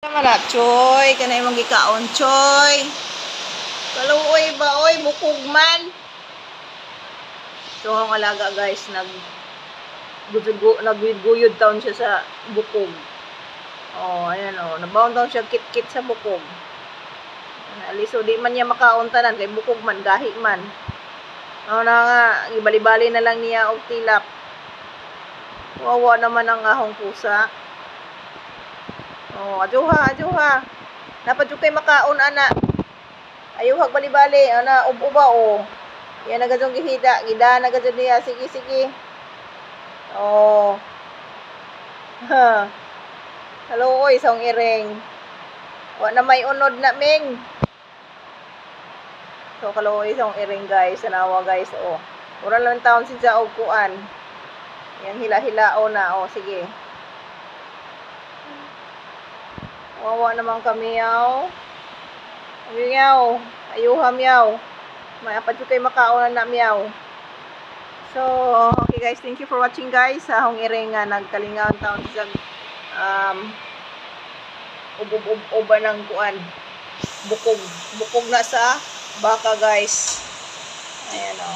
Naman na, Choy. Kanay mong gikaon, Choy. Kaluoy ba, oy, bukog man. So, ang alaga, guys, naguyod taon siya sa bukog. Oh, ayan, oh. Nabaon taon siya kit-kit sa bukog. Aliso, di man niya makaon tanan, kay bukog man, gahi man. Ano na nga, ibali-bali na lang niya og tilap. Wawa naman ang ahong pusa. Oh, ajuha, ajuha. Dapat yung kay makaon, ana. Ayuhag bali-bali. Ana, uba, oh. Yan na gajong gihida. Gida na gajong niya. Sige, sige. Oh. Ha. Hello, oy, isang iring. Wa na may unod na, Ming. So, kaloy, isang iring, guys. Sanawa, guys, oh. Mura lang taon siya og kuan. Yan, hila-hilao na. Oh, sige. Wawa naman kami, yaw. Yaw. Ayuham, yaw. May apat yung kayo makaon na yaw. So, okay guys. Thank you for watching, guys. Sa hong iring nga nagkalingaw taon sa uba ng kuan. Bukog. Bukog na sa baka, guys. Ayan, oh.